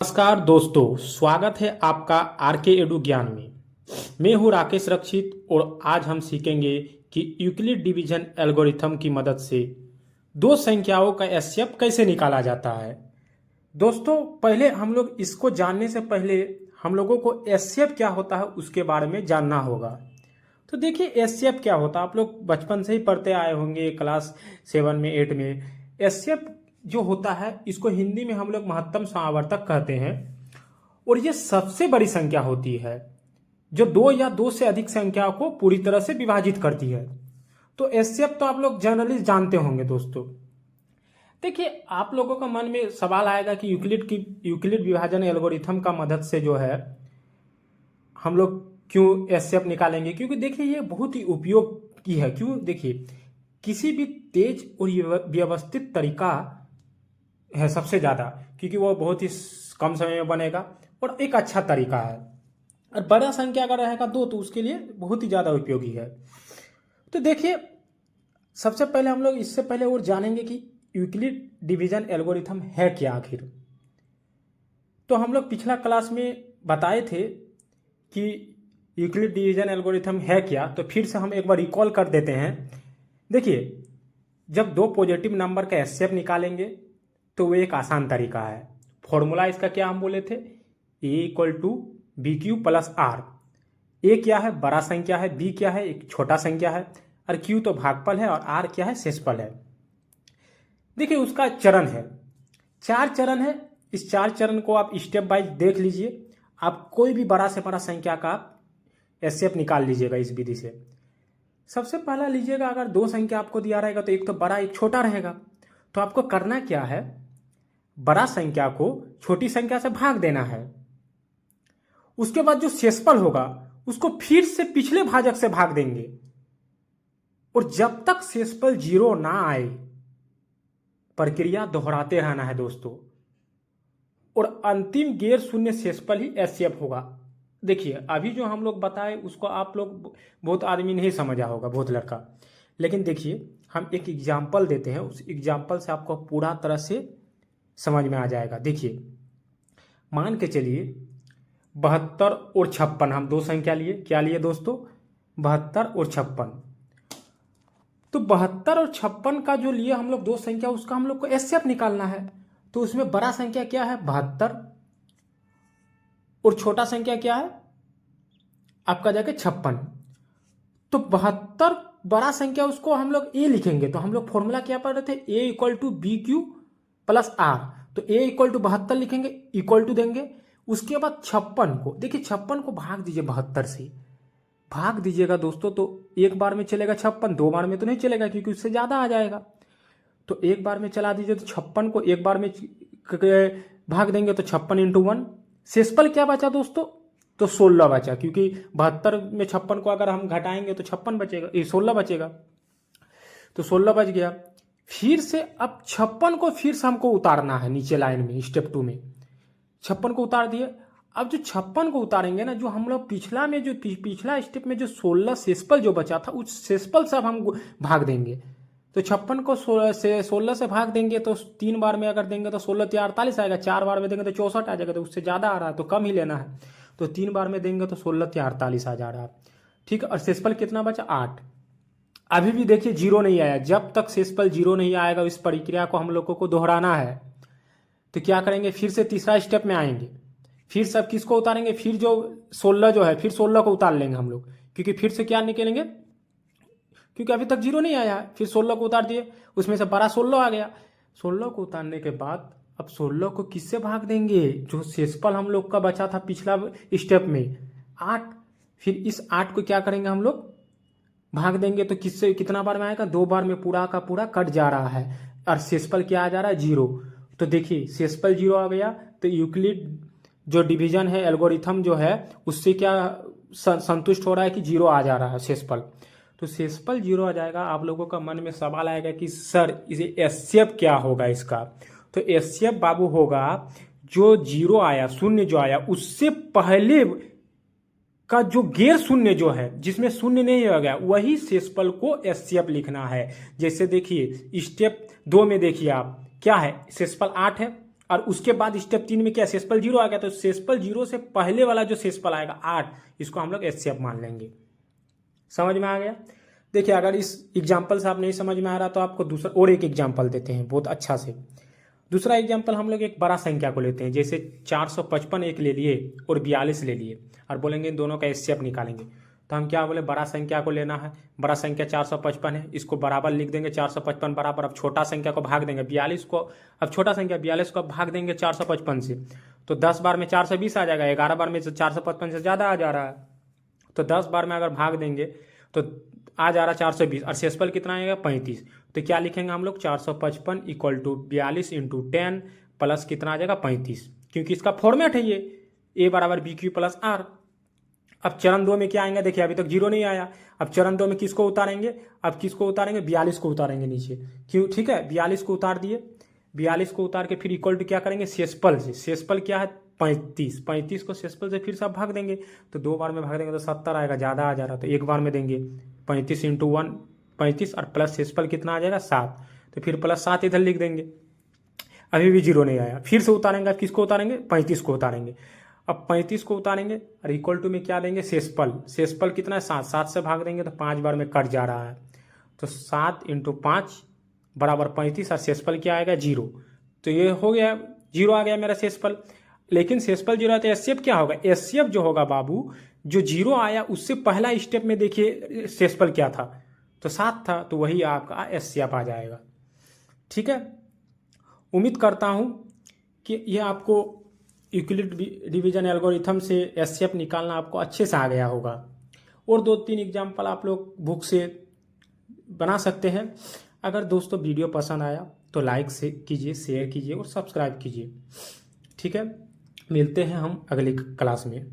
नमस्कार दोस्तों, स्वागत है आपका आरके एडू ज्ञान में। मैं हूं राकेश रक्षित और आज हम सीखेंगे कि यूक्लिड डिवीजन एल्गोरिथम की मदद से दो संख्याओं का एचसीएफ कैसे निकाला जाता है। दोस्तों, पहले हम लोग इसको जानने से पहले हम लोगों को एचसीएफ क्या होता है उसके बारे में जानना होगा। तो देखिए, एचसीएफ क्या होता है, आप लोग बचपन से ही पढ़ते आए होंगे, क्लास 7 में 8 में। एचसीएफ जो होता है इसको हिंदी में हम लोग महत्तम समावर्तक कहते हैं और ये सबसे बड़ी संख्या होती है जो दो या दो से अधिक संख्या को पूरी तरह से विभाजित करती है। तो एचसीएफ तो आप लोग जनरली जानते होंगे। दोस्तों देखिए, आप लोगों का मन में सवाल आएगा कि यूक्लिड विभाजन एल्गोरिथम का मदद से जो है हम लोग क्यों एचसीएफ निकालेंगे, क्योंकि देखिए ये बहुत ही उपयोग की है। क्यों? देखिए, किसी भी तेज और व्यवस्थित तरीका है सबसे ज़्यादा, क्योंकि वो बहुत ही कम समय में बनेगा और एक अच्छा तरीका है। और बड़ा संख्या अगर रहेगा दो तो उसके लिए बहुत ही ज़्यादा उपयोगी है। तो देखिए, सबसे पहले हम लोग इससे पहले और जानेंगे कि यूक्लिड डिवीजन एल्गोरिथम है क्या आखिर। तो हम लोग पिछला क्लास में बताए थे कि यूक्लिड डिवीजन एल्गोरिथम है क्या, तो फिर से हम एक बार रिकॉल कर देते हैं। देखिए, जब दो पॉजिटिव नंबर का एचसीएफ निकालेंगे तो वो एक आसान तरीका है। फॉर्मूला इसका क्या हम बोले थे, A=BQ + R। ए क्या है, बड़ा संख्या है, बी क्या है, एक छोटा संख्या है, और क्यू तो भागफल है, और आर क्या है, शेषफल है। देखिए, उसका चरण है, 4 चरण है। इस 4 चरण को आप स्टेप बाय देख लीजिए। आप कोई भी बड़ा से बड़ा संख्या का एचसीएफ निकाल लीजिएगा इस विधि से। सबसे पहला लीजिएगा, अगर दो संख्या आपको दिया रहेगा तो एक तो बड़ा एक छोटा रहेगा। तो आपको करना क्या है, बड़ा संख्या को छोटी संख्या से भाग देना है। उसके बाद जो शेषफल होगा उसको फिर से पिछले भाजक से भाग देंगे, और जब तक शेषफल 0 ना आए प्रक्रिया दोहराते रहना है दोस्तों। और अंतिम गैर शून्य शेषफल ही एचसीएफ होगा। देखिए, अभी जो हम लोग बताए उसको आप लोग बहुत आदमी नहीं समझा होगा, बहुत लड़का। लेकिन देखिए, हम एक एग्जाम्पल देते हैं, उस एग्जाम्पल से आपको पूरा तरह से समझ में आ जाएगा। देखिए, मान के चलिए 72 और 56 हम दो संख्या लिए। क्या लिए दोस्तों? 72 और 56। तो 72 और 56 का जो लिए हम लोग दो संख्या, उसका हम लोग को एचसीएफ निकालना है। तो उसमें बड़ा संख्या क्या है, 72, और छोटा संख्या क्या है आपका जाके 56। तो 72 बड़ा संख्या उसको हम लोग ए लिखेंगे। तो हम लोग फॉर्मूला क्या पढ़ रहे थे, A=BQ + R। तो A=72 लिखेंगे, इक्वल टू देंगे। उसके बाद 56 को, देखिए 56 को भाग दीजिए 72 से, भाग दीजिएगा दोस्तों। तो एक बार में चलेगा 56, दो बार में तो नहीं चलेगा क्योंकि उससे ज़्यादा आ जाएगा। तो एक बार में चला दीजिए। तो 56 को एक बार में भाग देंगे तो 56 × 1। शेषफल क्या बचा दोस्तों? तो 16 बचा, क्योंकि 72 में 56 को अगर हम घटाएंगे तो 56 बचेगा, 16 बचेगा। तो 16 बच गया। फिर से अब 56 को फिर से हमको उतारना है नीचे लाइन में, स्टेप 2 में 56 को उतार दिए। अब जो 56 को उतारेंगे ना, जो हम लोग पिछला स्टेप में जो 16 शेषफल जो बचा था, उस शेषफल से अब हम भाग देंगे। तो 56 को 16 से भाग देंगे तो 3 बार में अगर देंगे तो 16 × 48 आएगा, 4 बार में देंगे तो 64 आ जाएगा। तो उससे ज़्यादा आ रहा है तो कम ही लेना है। तो 3 बार में देंगे तो 16 × 48 आ जा रहा है। ठीक है, और शेषफल कितना बचा, 8। अभी भी देखिए 0 नहीं आया। जब तक शेषफल 0 नहीं आएगा इस प्रक्रिया को हम लोगों को दोहराना है। तो क्या करेंगे, फिर से तीसरा स्टेप में आएंगे। फिर सब किसको उतारेंगे, फिर जो 16 जो है, फिर 16 को उतार लेंगे हम लोग, क्योंकि फिर से क्या निकलेंगे, क्योंकि अभी तक 0 नहीं आया है। फिर 16 को उतार दिए, उसमें से बड़ा 16 आ गया। 16 को उतारने के बाद अब 16 को किससे भाग देंगे, जो शेषफल हम लोग का बचा था पिछला स्टेप में, 8। फिर इस 8 को क्या करेंगे, हम लोग भाग देंगे। तो किससे कितना बार में आएगा, 2 बार में पूरा का पूरा कट जा रहा है, और शेषफल क्या आ जा रहा है, 0। तो देखिए, शेषफल 0 आ गया। तो यूक्लिड जो डिवीजन है एल्गोरिथम जो है, उससे क्या संतुष्ट हो रहा है कि 0 आ जा रहा है शेषफल। तो शेषफल 0 आ जाएगा। आप लोगों का मन में सवाल आएगा कि सर इसे एचसीएफ क्या होगा इसका। तो एचसीएफ बाबू होगा जो 0 आया, शून्य जो आया, उससे पहले का जो गैर शून्य जो है, जिसमें शून्य नहीं हो गया, वही शेषफल को एचसीएफ लिखना है। जैसे देखिए स्टेप 2 में देखिए आप क्या है, शेषफल 8 है, और उसके बाद स्टेप 3 में क्या शेषफल 0 आ गया, तो शेषफल 0 से पहले वाला जो शेषफल आएगा 8, इसको हम लोग एचसीएफ मान लेंगे। समझ में आ गया। देखिए अगर इस एग्जाम्पल से आप नहीं समझ में आ रहा तो आपको दूसरा और एक एग्जाम्पल देते हैं बहुत अच्छा से। दूसरा एग्जाम्पल हम लोग एक बड़ा संख्या को लेते हैं, जैसे 455 एक ले लिए और 42 ले लिए और बोलेंगे इन दोनों का एचसीएफ निकालेंगे। तो हम क्या बोले, बड़ा संख्या को लेना है, बड़ा संख्या 455 है, इसको बराबर लिख देंगे 455 बराबर, अब छोटा संख्या को भाग देंगे 42 को, अब छोटा संख्या 42 को भाग देंगे 455 से, तो 10 बार में 420 आ जाएगा, 11 बार में 455 से ज़्यादा आ जा रहा है, तो 10 बार में अगर भाग देंगे तो आ जा रहा 420 और शेषफल कितना आएगा 35। तो क्या लिखेंगे हम लोग 455 इक्वल टू 42 इंटू 10 प्लस कितना आ जाएगा 35, क्योंकि इसका फॉर्मेट है ये ए बराबर बी क्यू प्लस आर। अब चरण 2 में क्या आएंगे, देखिए अभी तक 0 नहीं आया, अब चरण 2 में किसको उतारेंगे, अब किसको उतारेंगे 42 को उतारेंगे नीचे, क्यों, ठीक है 42 को उतार दिए, 42 को उतार के फिर इक्वल टू क्या करेंगे शेषफल से, शेषफल क्या है 35 को शेषफल से फिर सब भाग देंगे, तो 2 बार में भाग देंगे तो 70 आएगा, ज़्यादा आ जा रहा तो 1 बार में देंगे 35 इंटू 1 35 और प्लस शेषफल कितना आ जाएगा 7, तो फिर प्लस 7 इधर लिख देंगे। अभी भी 0 नहीं आया, फिर से उतारेंगे, अब किसको उतारेंगे 35 को उतारेंगे, अब 35 को उतारेंगे और इक्वल टू में क्या देंगे शेषफल, शेषफल कितना है 7, 7 से भाग देंगे तो 5 बार में कट जा रहा है, तो 7 इंटू 5 बराबर 35 और शेषफल क्या आएगा 0, तो ये हो गया 0 आ गया मेरा शेषफल। लेकिन शेषफल 0 है तो एचसीएफ क्या होगा, एचसीएफ जो होगा बाबू, जो 0 आया उससे पहला स्टेप में देखिए शेषफल क्या था, तो 7 था, तो वही आपका एचसीएफ आ जाएगा। ठीक है, उम्मीद करता हूं कि यह आपको यूक्लिड डिवीजन एल्गोरिथम से एचसीएफ निकालना आपको अच्छे से आ गया होगा, और 2-3 एग्जाम्पल आप लोग बुक से बना सकते हैं। अगर दोस्तों वीडियो पसंद आया तो लाइक से कीजिए, शेयर कीजिए और सब्सक्राइब कीजिए। ठीक है, मिलते हैं हम अगली क्लास में।